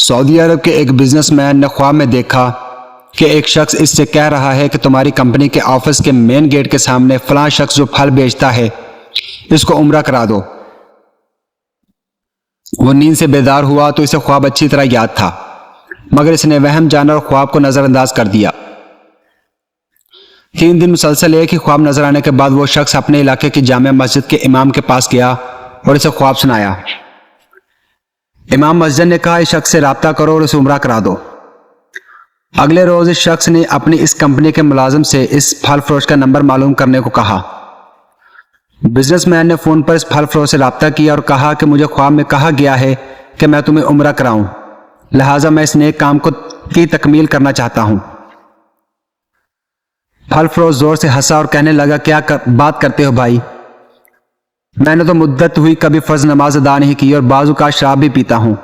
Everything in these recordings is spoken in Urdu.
سعودی عرب کے ایک بزنس مین نے خواب میں دیکھا کہ ایک شخص اس سے کہہ رہا ہے کہ تمہاری کمپنی کے آفس کے مین گیٹ کے سامنے فلاں شخص جو پھل بیچتا ہے اس کو عمرہ کرا دو۔ وہ نیند سے بیدار ہوا تو اسے خواب اچھی طرح یاد تھا، مگر اس نے وہم جانا اور خواب کو نظر انداز کر دیا۔ 3 دن مسلسل ایک ہی خواب نظر آنے کے بعد وہ شخص اپنے علاقے کی جامع مسجد کے امام کے پاس گیا اور اسے خواب سنایا۔ امام مسجد نے کہا اس شخص سے رابطہ کرو اور اسے عمرہ کرا دو۔ اگلے روز اس شخص نے اپنی اس کمپنی کے ملازم سے اس پھل فروش کا نمبر معلوم کرنے کو کہا۔ بزنس مین نے فون پر اس پھل فروش سے رابطہ کیا اور کہا کہ مجھے خواب میں کہا گیا ہے کہ میں تمہیں عمرہ کراؤں، لہٰذا میں اس نیک کام کی تکمیل کرنا چاہتا ہوں۔ پھل فروش زور سے ہنسا اور کہنے لگا کیا بات کرتے ہو بھائی، میں نے تو مدت ہوئی کبھی فرض نماز ادا نہیں کی اور بعض اوقات شراب بھی پیتا ہوں،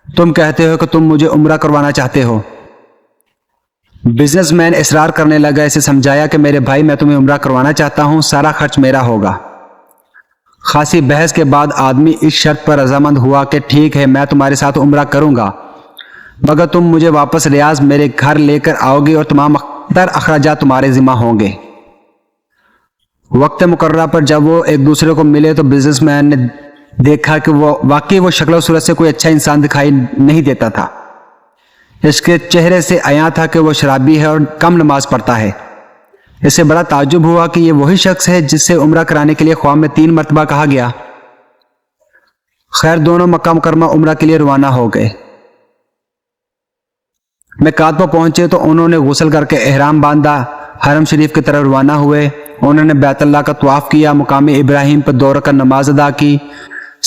تم کہتے ہو کہ تم مجھے عمرہ کروانا چاہتے ہو۔ بزنس مین اصرار کرنے لگا، اسے سمجھایا کہ میرے بھائی میں تمہیں عمرہ کروانا چاہتا ہوں، سارا خرچ میرا ہوگا۔ خاصی بحث کے بعد آدمی اس شرط پر رضامند ہوا کہ ٹھیک ہے میں تمہارے ساتھ عمرہ کروں گا، مگر تم مجھے واپس ریاض میرے گھر لے کر آؤ گے اور تمام اخراجات تمہارے ذمہ ہوں گے۔ وقت مقررہ پر جب وہ ایک دوسرے کو ملے تو بزنس مین نے دیکھا کہ وہ واقعی وہ شکل و صورت سے کوئی اچھا انسان دکھائی نہیں دیتا تھا۔ اس کے چہرے سے عیاں تھا کہ وہ شرابی ہے اور کم نماز پڑھتا ہے۔ اسے بڑا تعجب ہوا کہ یہ وہی شخص ہے جس سے عمرہ کرانے کے لیے خواب میں 3 مرتبہ کہا گیا۔ خیر دونوں مکہ مکرمہ عمرہ کے لیے روانہ ہو گئے۔ میقات پر پہنچے تو انہوں نے غسل کر کے احرام باندھا، حرم شریف کی طرف روانہ ہوئے۔ انہوں نے بیت اللہ کا طواف کیا، مقام ابراہیم پر 2 رکعت نماز ادا کی،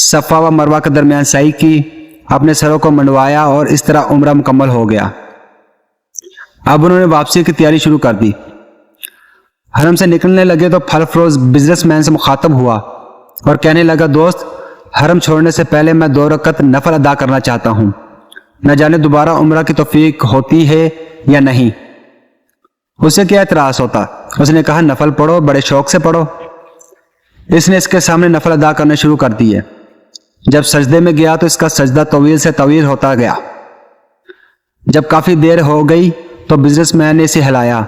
صفا و مروہ کے درمیان سعی کی، اپنے سروں کو منڈوایا اور اس طرح عمرہ مکمل ہو گیا۔ اب انہوں نے واپسی کی تیاری شروع کر دی۔ حرم سے نکلنے لگے تو پھل فروش بزنس مین سے مخاطب ہوا اور کہنے لگا دوست، حرم چھوڑنے سے پہلے میں 2 رکعت نفل ادا کرنا چاہتا ہوں، نہ جانے دوبارہ عمرہ کی توفیق ہوتی ہے یا نہیں۔ اسے کیا اعتراض ہوتا؟ اس نے کہا نفل پڑھو، بڑے شوق سے پڑھو۔ اس نے اس کے سامنے نفل ادا کرنے شروع کر دیے۔ جب سجدے میں گیا تو اس کا سجدہ طویل سے طویل ہوتا گیا۔ جب کافی دیر ہو گئی تو بزنس مین نے اسے ہلایا۔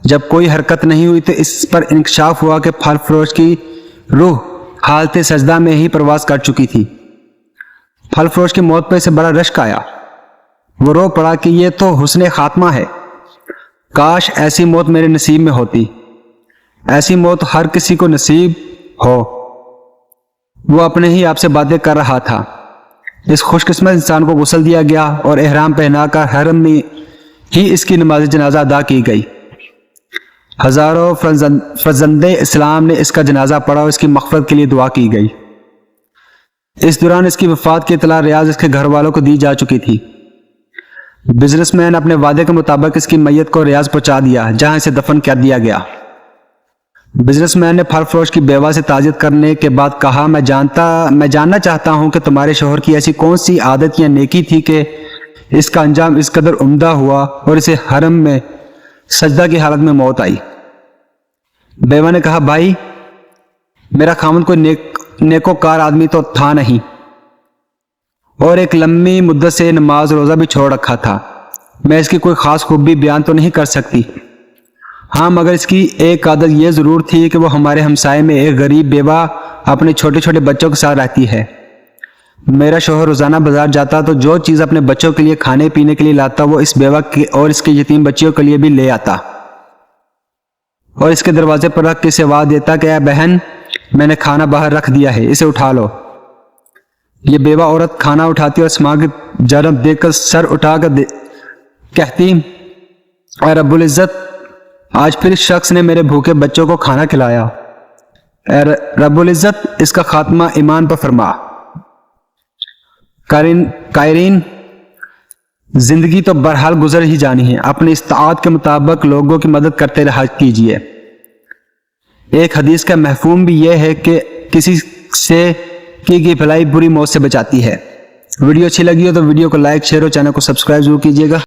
جب کوئی حرکت نہیں ہوئی تو اس پر انکشاف ہوا کہ پھل فروش کی روح حالت سجدہ میں ہی پرواز کر چکی تھی۔ پھل فروش کی موت پر اسے بڑا رشک آیا۔ وہ رو پڑا کہ یہ تو حسن خاتمہ ہے، کاش ایسی موت میرے نصیب میں ہوتی۔ ایسی موت ہر کسی کو نصیب ہو۔ وہ اپنے ہی آپ سے باتیں کر رہا تھا۔ اس خوش قسمت انسان کو غسل دیا گیا اور احرام پہنا کر حرم میں ہی اس کی نماز جنازہ ادا کی گئی۔ ہزاروں فرزندے اسلام نے اس کا جنازہ پڑھا اور اس کی مغفرت کے لیے دعا کی گئی۔ اس دوران اس کی وفات کی اطلاع ریاض اس کے گھر والوں کو دی جا چکی تھی۔ بزنس مین اپنے وعدے کے مطابق اس کی میت کو ریاض پہنچا دیا، جہاں اسے دفن کر دیا گیا۔ بزنس مین نے پھل فروش کی بیوہ سے تعزیت کرنے کے بعد کہا میں جاننا چاہتا ہوں کہ تمہارے شوہر کی ایسی کون سی عادت یا نیکی تھی کہ اس کا انجام اس قدر عمدہ ہوا اور اسے حرم میں سجدہ کی حالت میں موت آئی۔ بیوہ نے کہا بھائی میرا خاوند کوئی نیکوکار آدمی تو تھا نہیں، اور ایک لمبی مدت سے نماز روزہ بھی چھوڑ رکھا تھا۔ میں اس کی کوئی خاص خوبی بیان تو نہیں کر سکتی، ہاں مگر اس کی ایک عادت یہ ضرور تھی کہ وہ ہمارے ہمسائے میں ایک غریب بیوہ اپنے چھوٹے چھوٹے بچوں کے ساتھ رہتی ہے۔ میرا شوہر روزانہ بازار جاتا تو جو چیز اپنے بچوں کے لیے کھانے پینے کے لیے لاتا وہ اس بیوہ اور اس کے یتیم بچیوں کے لیے بھی لے آتا، اور اس کے دروازے پر رکھ کے اسے آواز دیتا کہ اے بہن میں نے کھانا باہر رکھ دیا ہے، اسے اٹھا لو۔ یہ بیوہ عورت کھانا اٹھاتی اور اسماں کی جانب دیکھ کر سر اٹھا کر کہتی اے رب العزت آج پھر اس شخص نے میرے بھوکے بچوں کو کھانا کھلایا، اے رب العزت اس کا خاتمہ ایمان پر فرما۔ قائرین زندگی تو برحال گزر ہی جانی ہے، اپنی استطاعت کے مطابق لوگوں کی مدد کرتے رہا کیجیے۔ ایک حدیث کا مفہوم بھی یہ ہے کہ کسی سے کی گئی بھلائی بری موت سے بچاتی ہے۔ ویڈیو اچھی لگی ہو تو ویڈیو کو لائک شیئر اور چینل کو سبسکرائب ضرور کیجیے گا۔